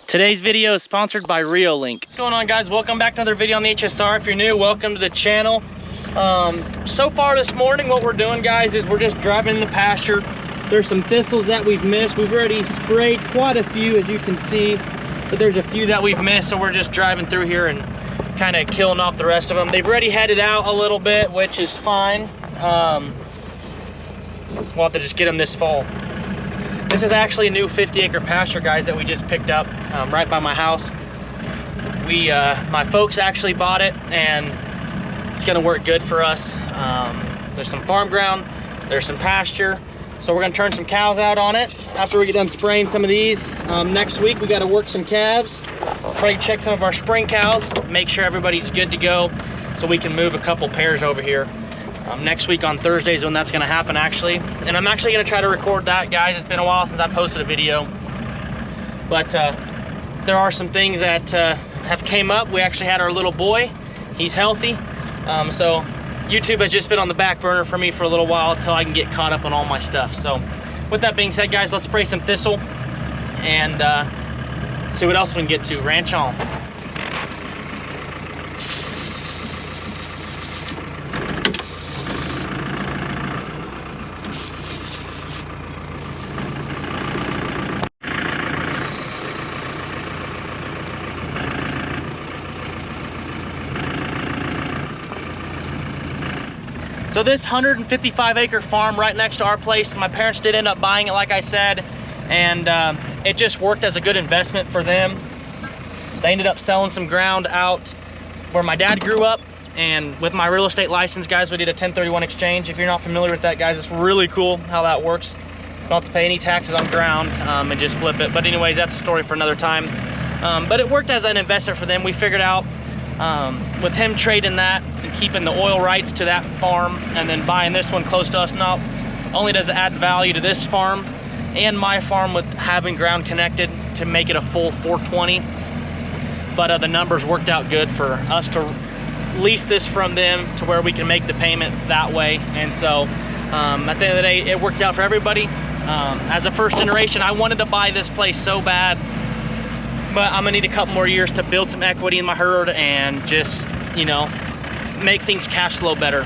Today's video is sponsored by Reolink. What's going on, guys? Welcome back to another video on the HSR. If you're new, welcome to the channel. So far this morning, what we're doing, guys, is we're just driving in the pasture. There's some thistles that we've missed. We've already sprayed quite a few, as you can see, but there's a few that we've missed, so we're just driving through here and kind of killing off the rest of them. They've already headed out a little bit, which is fine. We'll have to just get them this fall. This is actually a new 50-acre pasture, guys, that we just picked up right by my house. My folks actually bought it, and it's gonna work good for us. There's some farm ground, there's some pasture, so we're gonna turn some cows out on it after we get done spraying some of these. Next week we got to work some calves, try to check some of our spring cows, make sure everybody's good to go, so we can move a couple pairs over here. Next week on Thursday is when that's gonna happen, actually. And I'm actually gonna try to record that, guys. It's been a while since I posted a video. But there are some things that have came up. We actually had our little boy. He's healthy. So YouTube has just been on the back burner for me for a little while until I can get caught up on all my stuff. So with that being said, guys, let's spray some thistle and see what else we can get to. Ranch on. So this 155-acre farm right next to our place, my parents did end up buying it, like I said, and it just worked as a good investment for them. They ended up selling some ground out where my dad grew up, and with my real estate license, guys, we did a 1031 exchange. If you're not familiar with that, guys, it's really cool how that works. You don't have to pay any taxes on ground and just flip it. But anyways, that's a story for another time. But it worked as an investment for them. We figured out with him trading that and keeping the oil rights to that farm and then buying this one close to us, not only does it add value to this farm and my farm with having ground connected to make it a full 420, but the numbers worked out good for us to lease this from them to where we can make the payment that way. And so at the end of the day, it worked out for everybody. As a first generation, I wanted to buy this place so bad, but I'm gonna need a couple more years to build some equity in my herd and just, you know, make things cash flow better.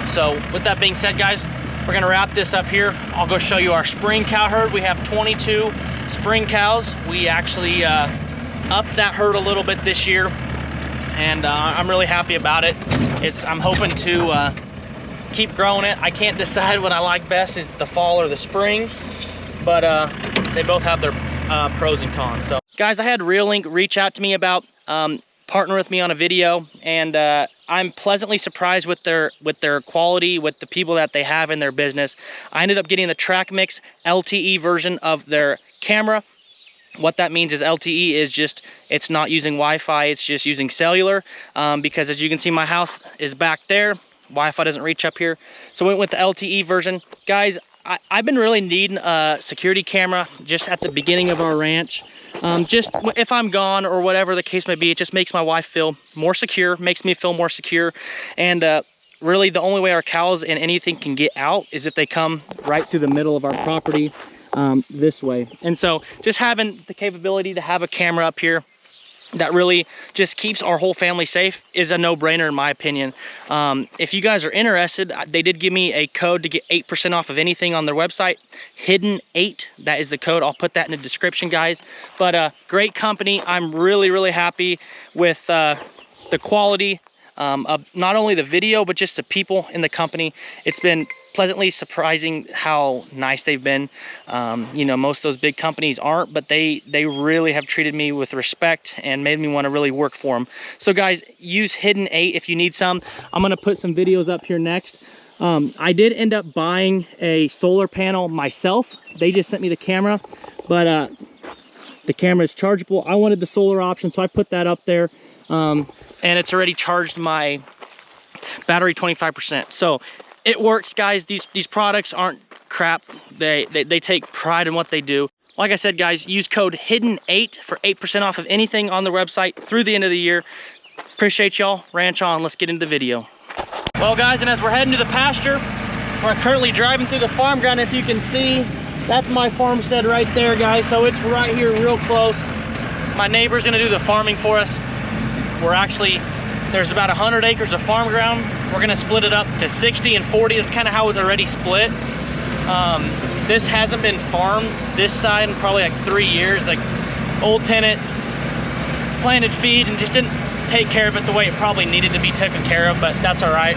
So with that being said, guys, we're gonna wrap this up here. I'll go show you our spring cow herd. We have 22 spring cows. We actually upped that herd a little bit this year, and I'm really happy about it. I'm hoping to keep growing it. I can't decide what I like best, is the fall or the spring, but they both have their pros and cons. So guys, I had Reolink reach out to me about partnering with me on a video, and I'm pleasantly surprised with their quality, with the people that they have in their business. I ended up getting the Track Mix LTE version of their camera. What that means is LTE is just, it's not using Wi-Fi, it's just using cellular, because as you can see, my house is back there. Wi-Fi doesn't reach up here. So we went with the LTE version. Guys, I've been really needing a security camera just at the beginning of our ranch. Just if I'm gone or whatever the case may be, it just makes my wife feel more secure, makes me feel more secure. And really the only way our cows and anything can get out is if they come right through the middle of our property this way. And so just having the capability to have a camera up here that really just keeps our whole family safe is a no-brainer in my opinion. If you guys are interested, they did give me a code to get 8% off of anything on their website. Hidden8, that is the code. I'll put that in the description, guys. But great company. I'm really happy with the quality of not only the video, but just the people in the company. It's been pleasantly surprising how nice they've been. You know, most of those big companies aren't, but they really have treated me with respect and made me want to really work for them. So guys, use Hidden8 if you need some. I'm gonna put some videos up here next. I did end up buying a solar panel myself. They just sent me the camera, but the camera is chargeable. I wanted the solar option, so I put that up there, and it's already charged my battery 25%. So it works, guys. These products aren't crap. They take pride in what they do. Like I said, guys, use code HIDDEN8 for 8% off of anything on their website through the end of the year. Appreciate y'all. Ranch on. Let's get into the video. Well, guys, and as we're heading to the pasture, we're currently driving through the farm ground. If you can see, That's my farmstead right there, guys. So it's right here real close. My neighbor's gonna do the farming for us. We're actually, there's about 100 acres of farm ground. We're gonna split it up to 60 and 40. That's kind of how it's already split. This hasn't been farmed this side in probably like 3 years. Like, old tenant planted feed and just didn't take care of it the way it probably needed to be taken care of, but that's all right.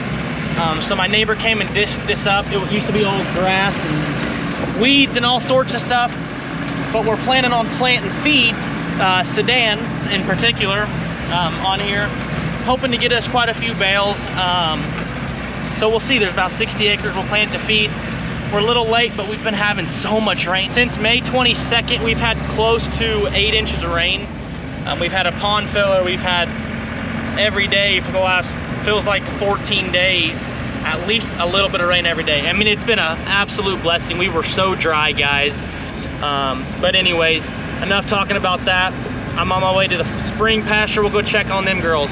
So my neighbor came and dished this up. It used to be all grass and weeds and all sorts of stuff, but we're planning on planting feed, Sedan in particular, on here, hoping to get us quite a few bales. So we'll see. There's about 60 acres we'll plant to feed. We're a little late, but we've been having so much rain. Since May 22nd, we've had close to 8 inches of rain. We've had a pond filler. We've had every day for the last, feels like 14 days, at least a little bit of rain every day. I mean, it's been an absolute blessing. We were so dry, guys. But anyways, enough talking about that. I'm on my way to the spring pasture. We'll go check on them girls.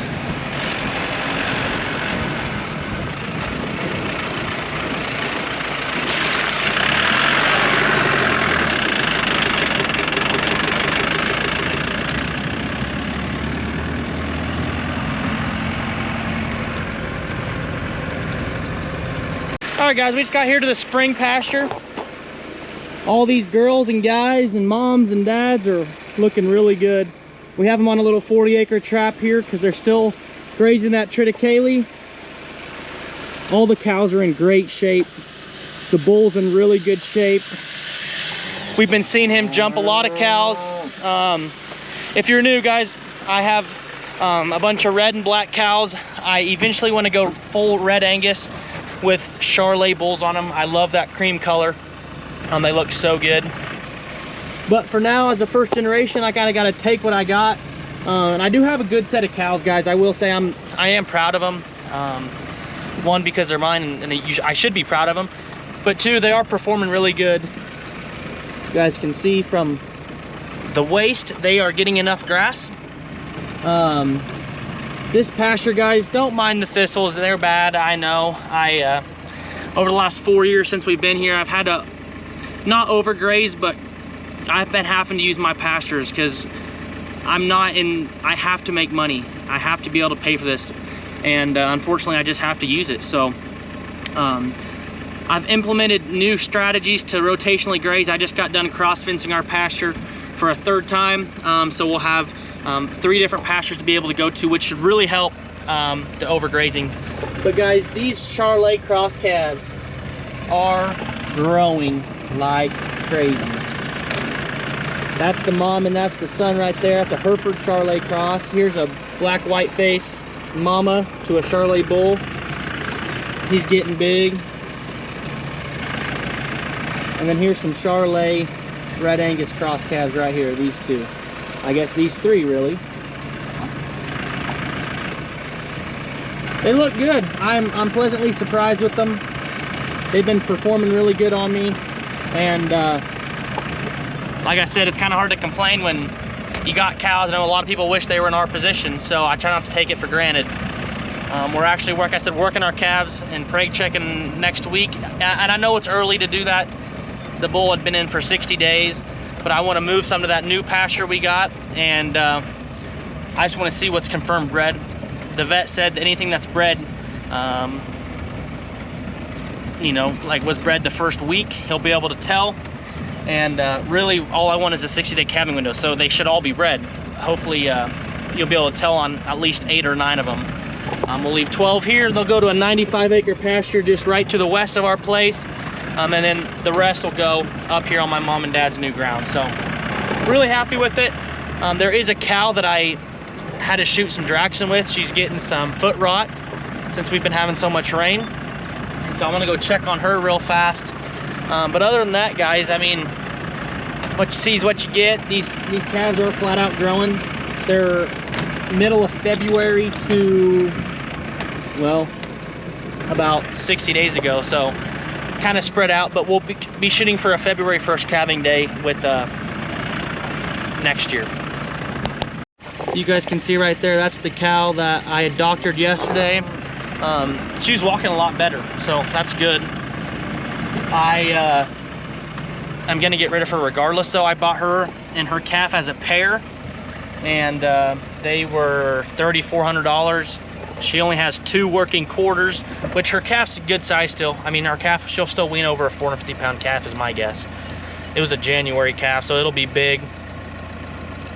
All right, guys, we just got here to the spring pasture. All these girls and guys and moms and dads are looking really good. We have them on a little 40-acre trap here because they're still grazing that triticale. All the cows are in great shape. The bull's in really good shape. We've been seeing him jump a lot of cows. If you're new, guys, I have a bunch of red and black cows. I eventually want to go full red Angus with Charolais Bulls on them. I love that cream color. They look so good. But for now, as a first generation, I kind of got to take what I got. And I do have a good set of cows, guys. I will say I am proud of them. One, because they're mine, and I should be proud of them. But two, they are performing really good. You guys can see from the waist, they are getting enough grass. This pasture, guys, don't mind the thistles. They're bad, I know. Over the last 4 years since we've been here, I've had to not overgraze, but I've been having to use my pastures because I have to make money. I have to be able to pay for this. And unfortunately, I just have to use it. So I've implemented new strategies to rotationally graze. I just got done cross-fencing our pasture for a 3rd time. So we'll have 3 different pastures to be able to go to, which should really help the overgrazing. But guys, these Charolais cross calves are growing like crazy. That's the mom and that's the son right there. That's a Hereford Charolais cross. Here's a black white face mama to a Charolais bull. He's getting big. And then here's some Charolais red Angus cross calves right here, these 2. I guess these 3 really. They look good. I'm pleasantly surprised with them. They've been performing really good on me. And like I said, it's kind of hard to complain when you got cows. I know a lot of people wish they were in our position, so I try not to take it for granted. We're actually, like I said, working our calves and preg checking next week. And I know it's early to do that. The bull had been in for 60 days. But I want to move some to that new pasture we got, and I just want to see what's confirmed bred. The vet said that anything that's bred, you know, like was bred the first week, he'll be able to tell. And really, all I want is a 60-day calving window, so they should all be bred. Hopefully, you'll be able to tell on at least 8 or 9 of them. We'll leave 12 here. They'll go to a 95-acre pasture just right to the west of our place. And then the rest will go up here on my mom and dad's new ground. So really happy with it. There is a cow that I had to shoot some Draxon with. She's getting some foot rot since we've been having so much rain. And so I'm gonna go check on her real fast. But other than that, guys, I mean, what you see is what you get. These calves are flat out growing. They're middle of February to, well, about 60 days ago. So kind of spread out, but we'll be shooting for a February 1st calving day with next year. You guys can see right there, that's the cow that I had doctored yesterday. She was walking a lot better, so that's good. I I'm gonna get rid of her regardless though. I bought her and her calf as a pair, and they were $3,400. She only has 2 working quarters, which her calf's a good size still. I mean, her calf, she'll still wean over a 450-pound calf is my guess. It was a January calf, so it'll be big.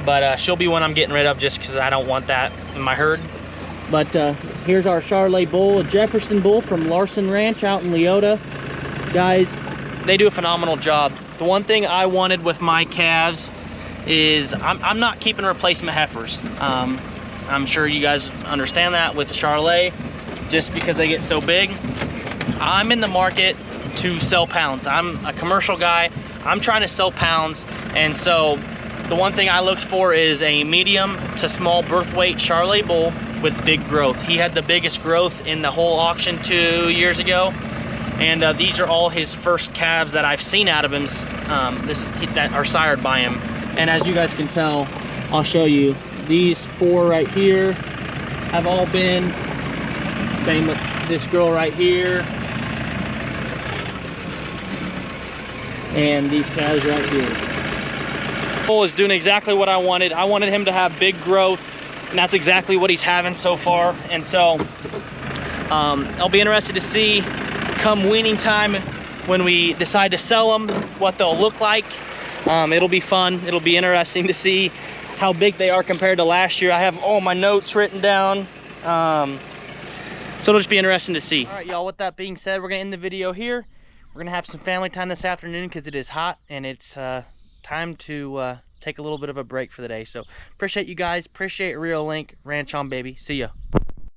But she'll be one I'm getting rid of just because I don't want that in my herd. But here's our Charolais Bull, a Jefferson Bull from Larson Ranch out in Leota. Guys, they do a phenomenal job. The one thing I wanted with my calves is I'm not keeping replacement heifers. I'm sure you guys understand that with the Charolais, just because they get so big. I'm in the market to sell pounds. I'm a commercial guy. I'm trying to sell pounds, and so the one thing I looked for is a medium to small birth weight Charolais Bull with big growth. He had the biggest growth in the whole auction 2 years ago, and these are all his first calves that I've seen out of him that are sired by him. And as you guys can tell, I'll show you, these 4 right here have all been, same with this girl right here, and these calves right here. Bull is doing exactly what I wanted. I wanted him to have big growth, and that's exactly what he's having so far. And so I'll be interested to see come weaning time when we decide to sell them what they'll look like. It'll be fun. It'll be interesting to see how big they are compared to last year. I have all my notes written down, so it'll just be interesting to see. All right, y'all, with that being said, we're gonna end the video here. We're gonna have some family time this afternoon because it is hot, and it's time to take a little bit of a break for the day. So appreciate you guys, appreciate Real Link Ranch on, baby. See ya.